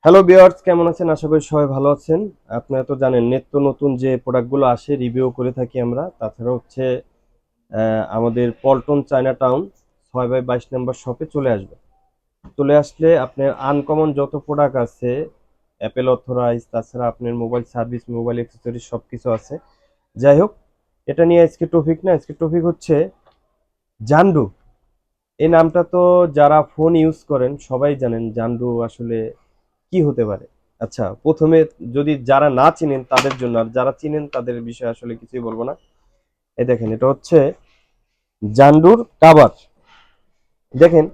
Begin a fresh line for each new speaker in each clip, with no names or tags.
Hello viewers, কেমন আছেন? আশা করি সবাই ভালো আছেন। আপনারা তো জানেন নিত্য নতুন যে প্রোডাক্টগুলো আসে রিভিউ করে থাকি আমরা। তাছাড়া হচ্ছে আমাদের পল্টন চায়না টাউন 6/22 নম্বর শপে চলে আসবে। চলে আসলে আপনার আনকমন যত প্রোডাক্ট আছে, অ্যাপেল অথরাইজ, তাছাড়া আপনার মোবাইল সার্ভিস, মোবাইল অ্যাক্সেসরিজ সবকিছু আছে। যাই হোক, এটা নিয়ে আজকে টপিক না, আজকে টপিক হচ্ছে জান্ডু। এই নামটা তো যারা ফোন ইউজ করেন সবাই জানেন জান্ডু আসলে কি হতে পারে। আচ্ছা, প্রথমে যদি যারা না চিনেন তাদের জন্য, আর যারা চিনেন তাদের বিষয়ে আসলে কিছুই বলবো না। এই দেখেন, এটা হচ্ছে জান্ডুর কাভার। দেখেন,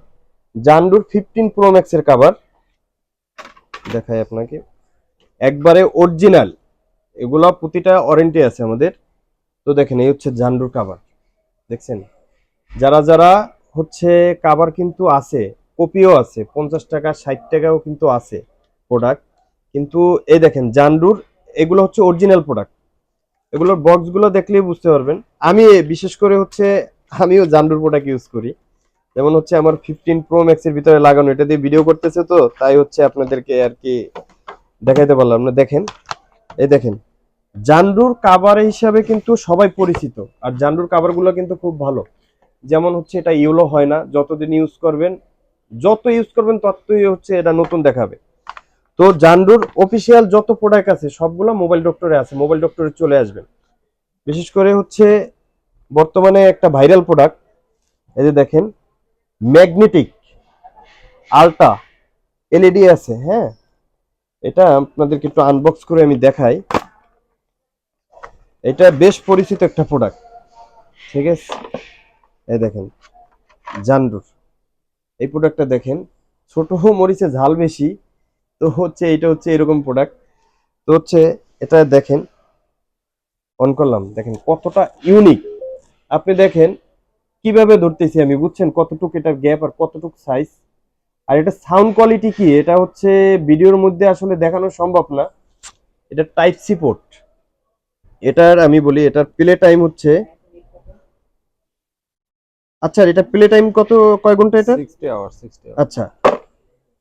জান্ডুর 15 প্রো ম্যাক্স এর কাভার দেখাই আপনাকে, একবারে অরিজিনাল। এগুলা প্রতিটা ওয়ারেন্টি আছে আমাদের। তো দেখেন, এই হচ্ছে জান্ডুর কাভার। দেখছেন, যারা যারা হচ্ছে কাভার কিন্তু আছে, কপিও আছে, 50 টাকা 60 টাকাও কিন্তু আছে প্রোডাক্ট। কিন্তু এই দেখেন জান্ডুর, এগুলো হচ্ছে অরিজিনাল প্রোডাক্ট। এগুলোর বক্সগুলো দেখলেই বুঝতে পারবেন। আমি বিশেষ করে হচ্ছে আমিও জান্ডুর প্রোডাক্ট ইউজ করি। যেমন হচ্ছে আমার 15 প্রো ম্যাক্স এর ভিতরে লাগানো, এটা দিয়ে ভিডিও করতেছে, তো তাই হচ্ছে আপনাদেরকে আর কি দেখাইতে পারলাম না। দেখেন, এই দেখেন, জান্ডুর কাভার হিসাবে কিন্তু সবাই পরিচিত। আর জান্ডুর কাভারগুলো কিন্তু খুব ভালো। যেমন হচ্ছে এটা ইউলো হয় না, যতদিন ইউজ করবেন, যত ইউজ করবেন ততই হচ্ছে এটা নতুন দেখাবে। তো জান্ডুর অফিসিয়াল যত প্রোডাক্ট আছে সবগুলো মোবাইল ডক্টরে আছে, মোবাইল ডক্টরে চলে আসবেন। বিশেষ করে হচ্ছে বর্তমানে একটা ভাইরাল প্রোডাক্ট, এই যে দেখেন, ম্যাগনেটিক আলট্রা এলইডি আছে। হ্যাঁ, এটা আপনাদেরকে একটু আনবক্স করে আমি দেখাই। এটা বেশ পরিচিত একটা প্রোডাক্ট, ঠিক আছে? এই দেখেন, জান্ডুর এই প্রোডাক্টটা দেখেন, ছোট মরিচে ঝাল বেশি। তো হচ্ছে এটা হচ্ছে এরকম প্রোডাক্ট। তো হচ্ছে এটা দেখেন, অন করলাম, দেখেন কতটা ইউনিক। আপনি দেখেন কিভাবে ধরতেছি আমি, বুঝছেন কতটুকু এটার গ্যাপ আর কতটুকু সাইজ। আর এটা সাউন্ড কোয়ালিটি কি, এটা হচ্ছে ভিডিওর মধ্যে আসলে দেখানো সম্ভব না। এটা টাইপ সি পোর্ট। এটার আমি বলি, এটার প্লে টাইম হচ্ছে, আচ্ছা এটা প্লে টাইম কত, কয় ঘন্টা এটা?
60 আওয়ার 60 আওয়ার।
আচ্ছা,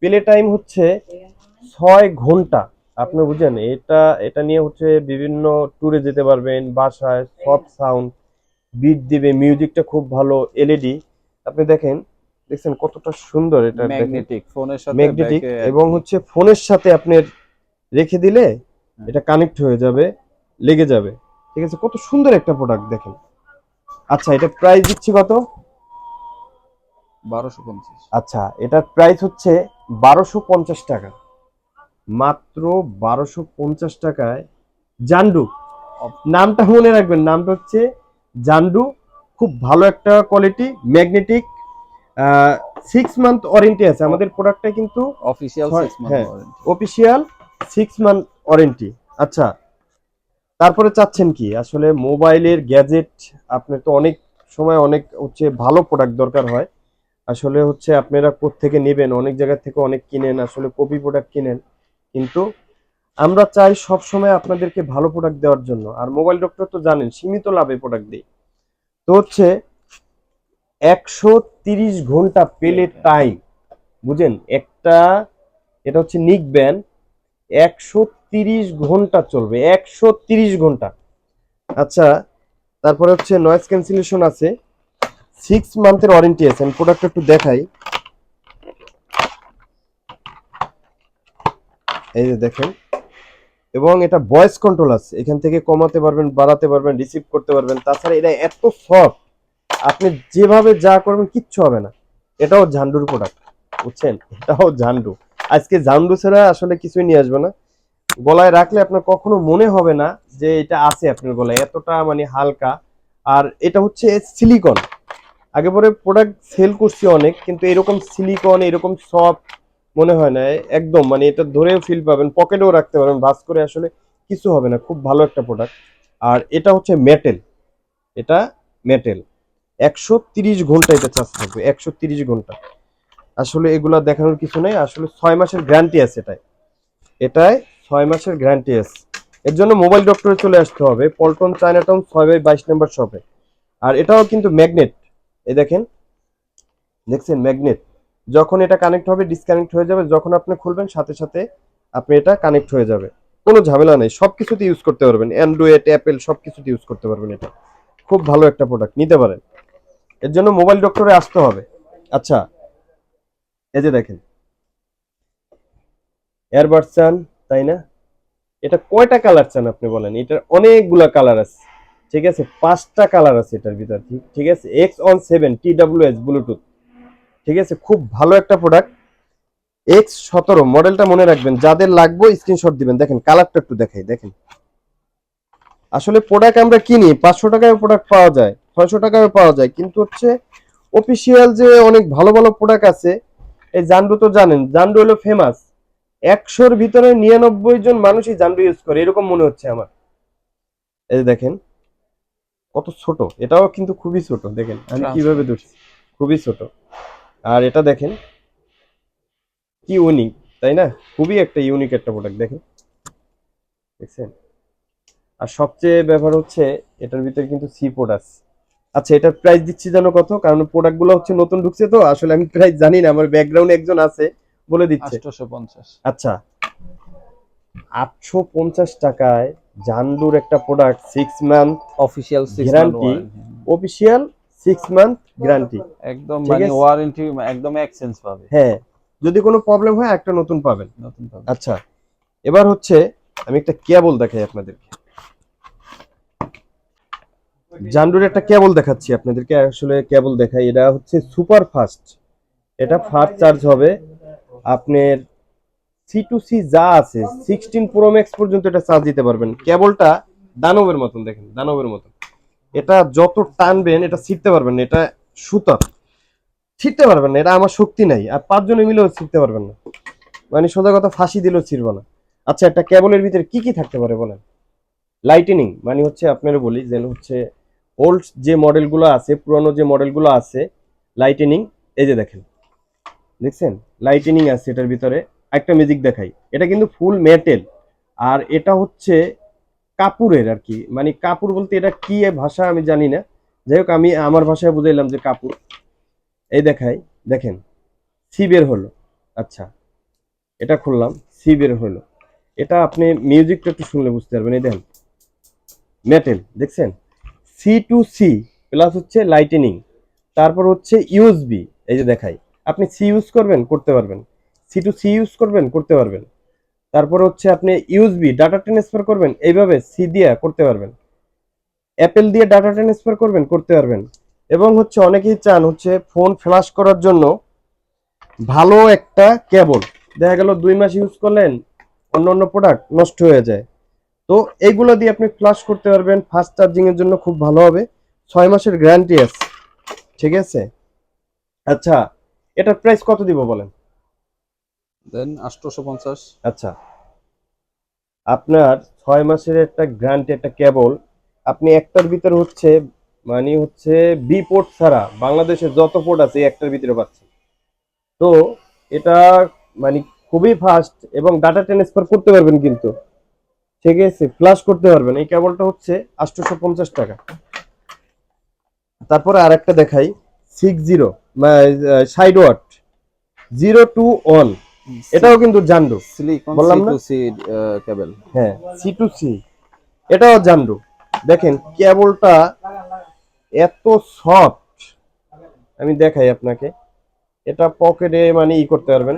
প্লে টাইম হচ্ছে 6 ঘন্টা। আপনি বুঝেন এটা, এটা নিয়ে হচ্ছে বিভিন্ন ট্যুরে যেতে পারবেন, বাসায় সফট সাউন্ড বিট দিবে, মিউজিকটা খুব ভালো, এলইডি। আপনি দেখেন, দেখছেন কতটা সুন্দর এটা, দেখেন
ম্যাগনেটিক ফোনের সাথে
ম্যাগনেটিক,
ব্যাকে
এবং
একদম।
হচ্ছে ফোনের সাথে আপনার রেখে দিলে
হ্যাঁ,
এটা কানেক্ট হয়ে যাবে, লেগে যাবে। ঠিক আছে, কত সুন্দর একটা প্রোডাক্ট দেখেন। আচ্ছা, এটা প্রাইস দিচ্ছি কত?
1250।
আচ্ছা, এটার প্রাইস হচ্ছে 1250 টাকা, মাত্র 1250 টাকায় জান্ডু। নামটা মনে রাখবেন, নামটা হচ্ছে জান্ডু। খুব ভালো একটা কোয়ালিটি, ম্যাগনেটিক। 6 মান্থ ওয়ারেন্টি আছে আমাদের প্রোডাক্টটা কিন্তু।
অফিসিয়াল 6 মান্থ
হ্যাঁ,
ওয়ারেন্টি।
Official 6 month warranty. আচ্ছা, তারপরে চাচ্ছেন কি আসলে মোবাইলের গ্যাজেট? আপনার তো অনেক সময় অনেক হচ্ছে ভালো প্রোডাক্ট দরকার হয়। আসলে হচ্ছে আপনারা কোত্থেকে নেবেন, অনেক জায়গা থেকে অনেক কিনেন, আসলে কপি প্রোডাক্ট কিনেন। কিন্তু আমরা চাই সব সময় আপনাদেরকে ভালো প্রোডাক্ট দেওয়ার জন্য। আর মোবাইল ডক্টর তো জানেন সীমিত লাভে প্রোডাক্ট দিই। তো হচ্ছে 130 ঘন্টা পেলে টাইম, বুঝেন একটা, এটা হচ্ছে নিক ব্যান্ড। 130 ঘন্টা চলবে, 130 ঘন্টা। আচ্ছা, তারপরে হচ্ছে নয়েজ ক্যান্সেলেশন আছে, 6 মান্থের ওয়ারেন্টি আছে। আমি প্রোডাক্টটা একটু দেখাই, এই যে দেখেন। এবং এটা ভয়েস কন্ট্রোল আছে, এখান থেকে কমাতে পারবেন, বাড়াতে পারবেন, রিসিভ করতে পারবেন। তাছাড়া এটা এত সফট, আপনি যেভাবে যা করবেন কিচ্ছু হবে না। এটাও ঝান্ডুর প্রোডাক্ট, বুঝছেন, এটাও ঝান্ডু। আজকে ঝান্ডু ছাড়া আসলে কিছুই নিয়ে আসবে না। গলায় রাখলে আপনার কখনো মনে হবে না যে এটা আছে আপনার গলায়, এতটা মানে হালকা। আর এটা হচ্ছে সিলিকন। আগে পরে প্রোডাক্ট সেল করছি অনেক, কিন্তু এরকম সিলিকন, এরকম সফট মনে হয় না একদম। মানে এটা ধরেও ফিল পাবেন, পকেটেও রাখতে পারবেন, ভাঁজ করে আসলে কিছু হবে না। খুব ভালো একটা প্রোডাক্ট। আর এটা হচ্ছে মেটেল, এটা মেটেল। 130 ঘন্টা এটা চার্জ থাকবে, 130 ঘন্টা। আসলে এগুলা দেখানোর কিছু নেই, আসলে 6 মাসের গ্যারান্টি আছে এটাই। এটায় 6 মাসের গ্যারান্টি আছে। এর জন্য মোবাইল ডক্টরে চলে আসতে হবে, পল্টন চায়না টাউন 6/22 নম্বর শপে। আর এটাও কিন্তু ম্যাগনেট, এই দেখেন, দেখছেন ম্যাগনেট। যখন এটা কানেক্ট হবে ডিসকানেক্ট হয়ে যাবে, যখন আপনি খুলবেন সাথে সাথে আপনি এটা কানেক্ট হয়ে যাবে, কোনো ঝামেলা নেই, সবকিছুতে ইউজ করতে পারবেন, অ্যান্ড্রয়েড অ্যাপেল সবকিছুতে ইউজ করতে পারবেন। এটা খুব ভালো একটা প্রোডাক্ট, নিতে পারেন। এর জন্য মোবাইল ডক্টরে আসতে হবে। আচ্ছা, এই যে দেখেন এয়ারবাডস চান, তাই না? এটা কয়টা কালার চান আপনি বলেন? এটার অনেকগুলা কালার আছে, ঠিক আছে, 5টা কালার আছে এটার ভিতর, ঠিক আছে। X17 TWS ব্লুটুথ, ঠিক আছে, খুব ভালো একটা প্রোডাক্ট। X17 মডেলটা মনে রাখবেন, যাদের লাগবে স্ক্রিনশট দিবেন। দেখেন কালারটা একটু দেখাই, দেখেন। আসলে প্রোডাক্ট আমরা কিনি 500 টাকায় প্রোডাক্ট পাওয়া যায়, 600 টাকায় পাওয়া যায়, কিন্তু হচ্ছে অফিসিয়াল যে অনেক ভালো ভালো প্রোডাক্ট আছে। এই জান্ডু তো জানেন, জান্ডু হলো ফেমাস, 100-র ভিতরে 99 জন মানুষই জান্ডু ইউজ করে, এরকম মনে হচ্ছে আমার। এই যে দেখেন কত ছোট, এটাও কিন্তু খুবই ছোট, দেখেন আমি কিভাবে ধরছি, খুবই ছোট। আর এটা দেখেন কি ইউনিক, তাই না? খুবই একটা ইউনিক একটা প্রোডাক্ট, দেখেন, দেখছেন? আর সবচেয়ে ব্যাপার হচ্ছে এটার ভিতরে কিন্তু সি পোর্ট আছে। আচ্ছা, এটার প্রাইস দিচ্ছি জানো কত? কারণ প্রোডাক্ট গুলো হচ্ছে নতুন ঢুকছে, তো আসলে আমি প্রাইস জানি না, আমার ব্যাকগ্রাউন্ডে একজন আছে বলে দিচ্ছে।
850।
আচ্ছা, 850 টাকায় জান্ডুর একটা product, 6 month
official 6 month
guarantee, official 6 month guarantee,
একদম
ঠিক
মানে
আছে?
ওয়ারেন্টি একদম এক্সচেঞ্জ পাবে,
হ্যাঁ, যদি কোনো প্রবলেম হয় একটা নতুন পাবেন।
নতুন পাবে।
আচ্ছা, এবার হচ্ছে আমি একটা কেবল দেখাই আপনাদেরকে, জান্ডুর একটা কেবল দেখাচ্ছি আপনাদেরকে। আসলে কেবল দেখাই, এটা হচ্ছে সুপার ফাস্ট, এটা ফাস্ট চার্জ হবে আপনার। C2C যা আছে 16 Pro Max পর্যন্ত এটা চার্জ দিতে পারবেন। কেবলটা দানবের মতন, দেখেন দানবের মতন, এটা যত টানবেন এটা ছিঁড়তে পারবেন না, এটা সুতা, ছিঁড়তে পারবেন না, এটা আমার শক্তি নাই, আর 5 জনে মিলেও ছিঁড়তে পারবেন না, মানে সোজা কথা ফাঁসি দিলেও ছিঁড়বে না। আচ্ছা, একটা কেবলের ভিতরে কি কি থাকতে পারে বলেন? লাইটেনিং, মানে হচ্ছে আপনারা বলি যে হচ্ছে ওল্ড যে মডেলগুলো আছে, পুরনো যে মডেলগুলো আছে, লাইটেনিং। এই যে দেখেন, দেখছেন লাইটেনিং আছে এটার ভিতরে। একটা ম্যাজিক দেখাই, এটা কিন্তু ফুল মেটেল, আর এটা হচ্ছে কাপুরের আর কি, মানে কাপুর বলতে এটা কি ভাষা আমি জানি না, যাই হোক আমি আমার ভাষায় বুঝাইলাম যে কাপুর। এই দেখাই, দেখেন সি বের হলো। আচ্ছা, এটা খুললাম, সি বের হলো। এটা আপনি মিউজিকটা একটু শুনলে বুঝতে পারবেন। এই দেখেন মেটেল, দেখছেন? C2C প্লাস হচ্ছে লাইটেনিং, তারপর হচ্ছে ইউএসবি। এই যে দেখাই, আপনি সি ইউজ করবেন করতে পারবেন, C2C ইউজ করবেন করতে পারবেন, তারপর হচ্ছে আপনি ইউএসবি ডাটা ট্রান্সফার করবেন, এইভাবে সি দিয়ে করতে পারবেন, অ্যাপেল দিয়ে ডাটা ট্রান্সফার করবেন করতে পারবেন। এবং হচ্ছে অনেকেই চান হচ্ছে ফোন ফ্ল্যাশ করার জন্য ভালো একটা কেবল, দেখা গেল 2 মাস ইউজ করলেন, অন্য অন্য প্রোডাক্ট নষ্ট হয়ে যায়, তো এইগুলো দিয়ে আপনি ফ্ল্যাশ করতে পারবেন, ফাস্ট চার্জিং এর জন্য খুব ভালো হবে। 6 মাসের গ্যারান্টি আছে, ঠিক আছে? আচ্ছা, এটার প্রাইস কত দিব বলেন?
দেন 850।
আচ্ছা, আপনার 6 মাসের একটা গ্যারান্টি একটা কেবল, আপনি একটার ভিতরে হচ্ছে মানে হচ্ছে বি পোর্ট ছাড়া বাংলাদেশে যত পোর্ট আছে এই একটার ভিতরে পাচ্ছেন। তো এটা মানে খুবই ফাস্ট এবং ডাটা ট্রান্সফার করতে পারবেন কিন্তু, ঠিক আছে, ফ্ল্যাশ করতে পারবেন। এই কেবলটা হচ্ছে 850 টাকা। তারপরে আরেকটা দেখাই, 60 সাইড ওয়াট 0 to 1, এটাও কিন্তু জান্ডু,
সিলিকন
বললাম না?
C2C কেবল।
হ্যাঁ, C2C, এটাও জান্ডু। দেখেন কেবলটা এত সফট, আমি দেখাই আপনাকে। এটা পকেটে মানে ই করতে পারবেন,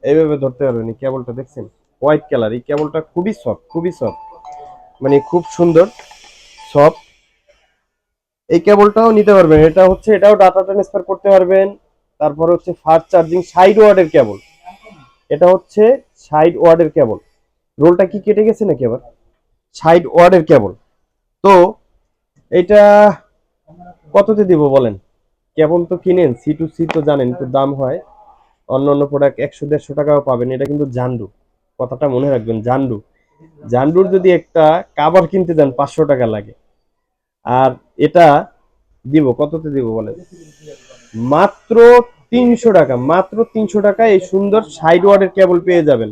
এইভাবে ধরতে পারবেন। এই কেবলটা দেখছেন হোয়াইট কালার, এই কেবলটা খুবই সফট, খুবই সফট, মানে খুব সুন্দর সফট। এই কেবলটাও নিতে পারবেন, এটা হচ্ছে এটাও ডাটা ট্রান্সফার করতে পারবেন। তারপর হচ্ছে ফাস্ট চার্জিং, সাইড ওয়ার্ডের কেবল, এটা হচ্ছে সাইড ওয়ার্ডের কেবল। রোলটা কি কেটে গেছে নাকি আবার? সাইড ওয়ার্ডের কেবল। তো এটা কততে দিব বলেন? কেবল তো কিনেন, C2C তো জানেন তো দাম হয়, অন্য অন্য প্রোডাক্ট 100-150 টাকাও পাবেন, এটা কিন্তু জান্ডু, কথাটা মনে রাখবেন, জান্ডু। জান্ডুর যদি একটা কাভার কিনতে যান 500 টাকা লাগে, আর এটা দিব কততে দিব বলেন? মাত্র 300 টাকা, মাত্র 300 টাকায় এই সুন্দর সাইড ওয়ার্ডের কেবল পেয়ে যাবেন।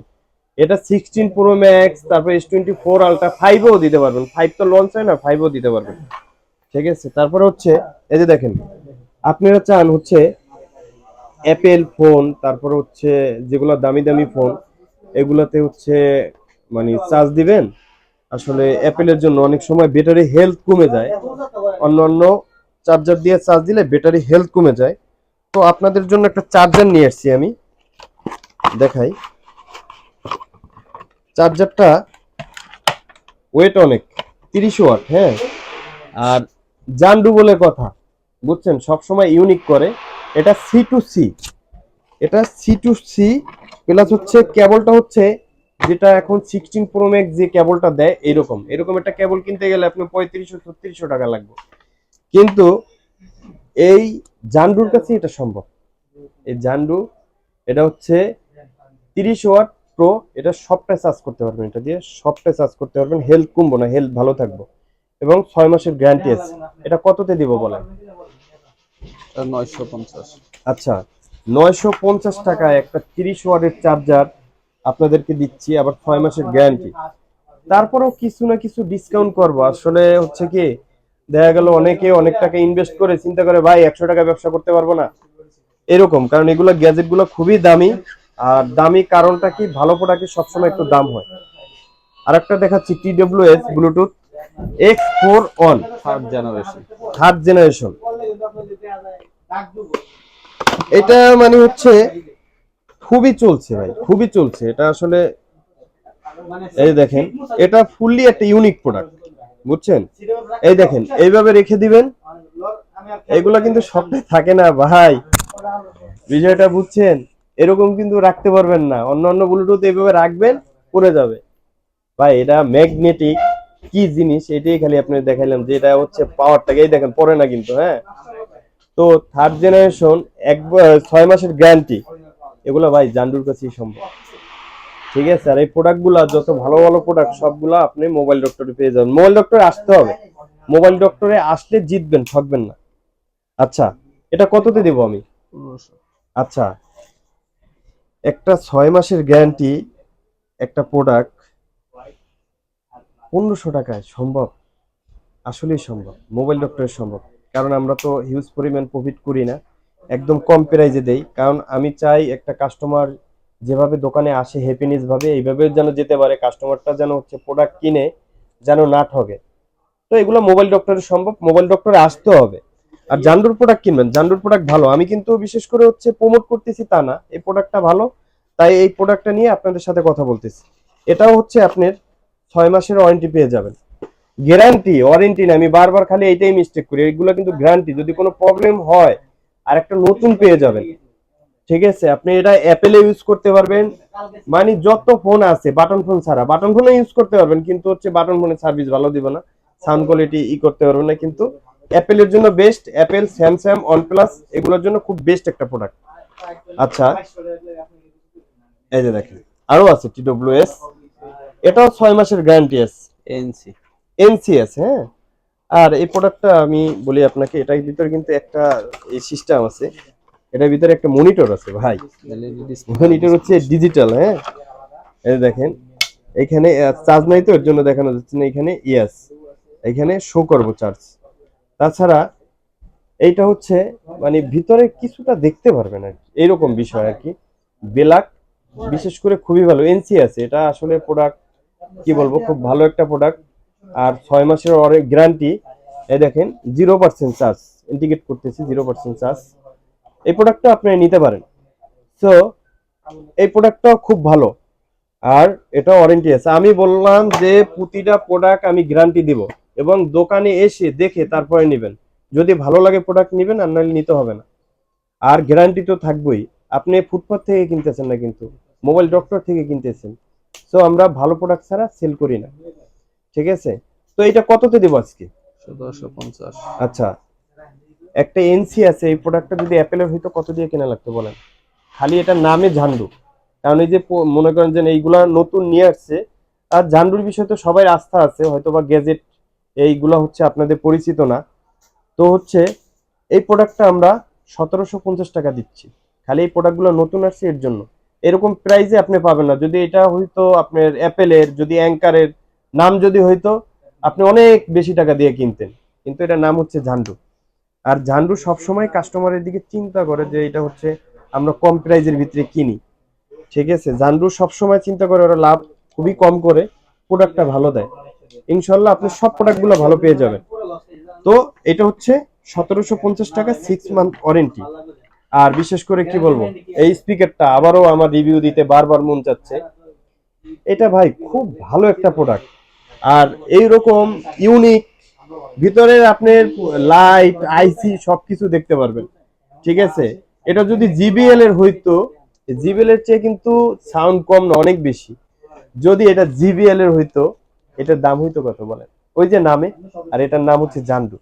এটা 16 Pro Max, তারপর S24 Ultra 5ও দিতে পারবেন, 5 তো লঞ্চ হয় না, 5ও দিতে পারবেন, ঠিক আছে? তারপরে হচ্ছে এই যে দেখেন, আপনারা চান হচ্ছে অ্যাপেল ফোন, তারপর হচ্ছে যেগুলো দামি দামি ফোন, এগুলাতে হচ্ছে মানে চার্জ দিবেন। আসলে অ্যাপেলের জন্য অনেক সময় ব্যাটারি হেলথ কমে যায়, অন্য অন্য চার্জার দিয়ে চার্জ দিলে ব্যাটারি হেলথ কমে যায়। তো আপনাদের জন্য একটা চার্জার নিয়ে আসছি আমি, দেখাই। চার্জারটা ওয়েট অনেক, 30 ওয়াট, হ্যাঁ। আর জান্ডু বলে কথা, বুঝছেন, সবসময় ইউনিক করে। এটা সি টু সি, এটা সি টু সি প্লাস হচ্ছে কেবলটা হচ্ছে যেটা এখন 16 Pro Max যে কেবলটা দেয়, এরকম এরকম একটা কেবল কিনতে গেলে আপনি 3500-3600 টাকা লাগবে। কিন্তু এই জান্ডুর কাছে এটা সম্ভব। এই জান্ডু, এটা হচ্ছে 30 ওয়াট প্রো, এটা সবটাই চার্জ করতে পারবেন, এটা দিয়ে সবটাই চার্জ করতে পারবেন, হেলথ কমবো না, হেলথ ভালো থাকবো, এবং 6 মাসের গ্যারান্টি আছে। এটা কততে দিব বলেন?
950।
আচ্ছা, 950 টাকায় একটা 30 ওয়াটের চার্জার আপনাদেরকে দিচ্ছি, আবার 6 মাসের গ্যারান্টি। তারপরেও কিছু না কিছু ডিসকাউন্ট করবো। আসলে হচ্ছে কি, দেখা গেল অনেকে অনেক টাকা ইনভেস্ট করে চিন্তা করে ভাই 100 টাকা ব্যবসা করতে পারবো না, এরকম। কারণ এগুলো গ্যাজেট গুলো খুবই দামি। আর দামি কারণটা কি, ভালো প্রোডাক্টের সবসময় একটু দাম হয়। আরেকটা দেখাচ্ছি, TWS Bluetooth X4 ON,
third generation.
Third generation. এটা মানে হচ্ছে খুবই চলছে ভাই, খুবই চলছে এটা আসলে। এই দেখেন, এটা ফুললি একটা ইউনিক প্রোডাক্ট, বুঝছেন। এই দেখেন, এইভাবে রেখে দিবেন, এগুলা কিন্তু সবটাই থাকে না ভাই, বিষয়টা বুঝছেন। এরকম কিন্তু রাখতে পারবেন না, অন্য অন্য ব্লুটুথ এইভাবে রাখবেন, পড়ে যাবে। ভাই এটা ম্যাগনেটিক কি জিনিস, এটাই খালি আপনি দেখাইলাম যে এটা হচ্ছে পাওয়ারটাকে, এই দেখেন পড়ে না কিন্তু, হ্যাঁ। তো থার্ড জেনারেশন, 6 মাসের গ্যারান্টি, এগুলো ভাই জান্ডুর কাছেই সম্ভব। ঠিক আছে, আর এই প্রোডাক্ট গুলা যত ভালো ভালো প্রোডাক্ট সবগুলা আপনি মোবাইল ডক্টরে পেয়ে যাবেন। মোবাইল ডক্টরে আসতে হবে, মোবাইল ডক্টরে আসলে জিতবেন, ঠকবেন না। আচ্ছা, এটা কততে দেব আমি?
1500।
আচ্ছা, একটা 6 মাসের গ্যারান্টি একটা প্রোডাক্ট 1500 টাকায় সম্ভব? আসলেই সম্ভব, মোবাইল ডক্টরের সম্ভব। কারণ আমরা তো হিউজ পরিমাণ প্রফিট করি না, একদম কম প্রাইজে দেই। কারণ আমি চাই একটা কাস্টমার যেভাবে দোকানে আসে হ্যাপিনেস ভাবে, এইভাবে যেন যেতে পারে, কাস্টমারটা যেন হচ্ছে প্রোডাক্ট কিনে যেন না ঠকে। তো এগুলো মোবাইল ডক্টরে সম্ভব, মোবাইল ডক্টরে আসতে হবে। আর জান্ডুর প্রোডাক্ট কিনবেন, জান্ডুর প্রোডাক্ট ভালো। আমি কিন্তু বিশেষ করে হচ্ছে প্রমোট করতেছি তা না, এই প্রোডাক্টটা ভালো, তাই এই প্রোডাক্টটা নিয়ে আপনাদের সাথে কথা বলতেছি। এটাও হচ্ছে আপনার 6 মাসের ওয়ারেন্টি পেয়ে যাবেন। গ্যারান্টি ওয়ারেন্টি না, আমি বারবার খালি এইটাই মিস্টেক করি, এগুলো কিন্তু গ্যারান্টি। যদি কোনো প্রবলেম হয় আর একটা নতুন পেয়ে যাবেন। ঠিক আছে, আপনি এটা অ্যাপেলে ইউজ করতে পারবেন, মানে যত ফোন আছে বাটন ফোন ছাড়া, বাটন ফোনে ইউজ করতে পারবেন, কিন্তু হচ্ছে বাটন ফোনের সার্ভিস ভালো দিব না, সাউন্ড কোয়ালিটি করতে পারবেন না। কিন্তু অ্যাপেলের জন্য বেস্ট, অ্যাপেল, স্যামসাং, OnePlus এগুলোর জন্য খুব বেস্ট একটা প্রোডাক্ট। আচ্ছা, এই যে দেখেন, আরো আছে TWS, এটাও 6 মাসের গ্যারান্টি আছে,
এনসি।
NCS, হ্যাঁ। আর এই প্রোডাক্টটা আমি বলি আপনাকে, এটার ভিতরে কিন্তু একটা এই সিস্টেম আছে, এটার ভিতরে একটা মনিটর আছে ভাই।
LED display.
মনিটর হচ্ছে ডিজিটাল, হ্যাঁ। এই দেখেন, এখানে চার্জ নাই তো এর জন্য দেখানো যাচ্ছে না, এখানে ইয়েস, এখানে শো করবো চার্জ। তাছাড়া এইটা হচ্ছে মানে ভিতরে কিছুটা দেখতে পারবেন আর কি, এইরকম বিষয় আর কি। বেলাক বিশেষ করে খুবই ভালো, এনসি আছে, এটা আসলে প্রোডাক্ট কি বলবো, খুব ভালো একটা প্রোডাক্ট। আর 6 মাসের গ্যারান্টি। এই দেখেন 0% চার্জ, ইন্ডিকেট করতেছি 0% চার্জ। এই প্রোডাক্টটা আপনি নিতে পারেন। সো এই প্রোডাক্টটাও খুব ভালো, আর এটা ওয়ারেন্টি আছে। আমি বললাম যে প্রতিটা প্রোডাক্ট আমি গ্যারান্টি দিব, এবং দোকানে এসে দেখে তারপরে নেবেন। যদি ভালো লাগে প্রোডাক্ট নেবেন, আর নাহলে নিতে হবে না। আর গ্যারান্টি তো থাকবেই। আপনি ফুটপাথ থেকে কিনতেছেন না, কিন্তু মোবাইল ডক্টর থেকে কিনতেছেন। সো আমরা ভালো প্রোডাক্ট ছাড়া সেল করি না। ঠিক আছে, তো এটা কততে দেবো আজকে?
1750।
আচ্ছা, একটা এনসি আছে, এই প্রোডাক্টটা যদি অ্যাপেলের হইতো কত দিয়ে কেনা লাগতো বলেন? খালি এটার নামে ঝান্ডু। কারণ এই যে মনে করেন যে এইগুলা নতুন নিয়ে আসছে, আর ঝান্ডুর বিষয়ে তো সবাই আস্থা আছে, হয়তো বা গ্যাজেট এইগুলা হচ্ছে আপনাদের পরিচিত না। তো হচ্ছে এই প্রোডাক্টটা আমরা 1750 টাকা দিচ্ছি, খালি এই প্রোডাক্টগুলো নতুন আসছে এর জন্য। এরকম প্রাইসে আপনি পাবেন না। যদি এটা হয়তো আপনার অ্যাপেলের, যদি অ্যাঙ্কারের নাম যদি হয়তো, আপনি অনেক বেশি টাকা দিয়ে কিনতেন। কিন্তু এটার নাম হচ্ছে ঝান্ডু। আর ঝান্ডু সবসময় কাস্টমারের দিকে চিন্তা করে যে এটা হচ্ছে আমরা কম প্রাইজের ভিতরে কিনি। ঠিক আছে, জান্ডু সবসময় চিন্তা করে ওরা লাভ খুবই কম করে, প্রোডাক্টটা ভালো দেয়। ইনশাল্লাহ আপনি সব প্রোডাক্টগুলো ভালো পেয়ে যাবেন। তো এটা হচ্ছে 1750 টাকা, 6 মান্থ ওয়ারেন্টি। আর বিশেষ করে কি বলবো, এই স্পিকারটা আবারও আমার রিভিউ দিতে বারবার মন চাচ্ছে। এটা ভাই খুব ভালো একটা প্রোডাক্ট, আর এইরকম ইউনিক ভিতরের আপনার লাইট আইসি সবকিছু দেখতে পারবেন। ঠিক আছে, এটা যদি জিবিএল এর হইতো, জিবিএল এর চেয়ে কিন্তু সাউন্ড কম না, অনেক বেশি। যদি এটা জিবিএল এর হইতো, এটার দাম হইতো কত বলেন? ওই যে নামে। আর এটার নাম হচ্ছে জান্ডু।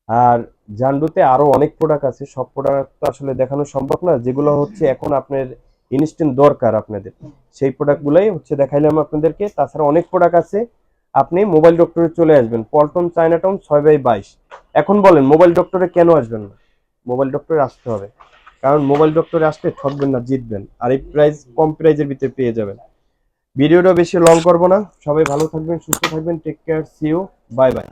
আর জান্ডুতে আরো অনেক প্রোডাক্ট আছে, সব প্রোডাক্ট তো আসলে দেখানো সম্ভব না, যেগুলো হচ্ছে এখন আপনার ইনস্ট্যান্ট দরকার আপনাদের, সেই প্রোডাক্টগুলাই হচ্ছে দেখাইলাম আপনাদেরকে। তাছাড়া অনেক প্রোডাক্ট আছে। আপনি মোবাইল ডক্টরে চলে আসবেন, পল্টন চায়নাটাউন 6/22। এখন বলেন মোবাইল ডক্টরে কেন আসবেন না? মোবাইল ডক্টরে আসতে হবে, কারণ মোবাইল ডক্টরে আসলে ঠকবেন না, জিতবেন। আর এই প্রাইস কম প্রাইজের ভিতরে পেয়ে যাবেন। ভিডিওটা বেশি লং করবো না, সবাই ভালো থাকবেন, সুস্থ থাকবেন, take care, see you, bye by.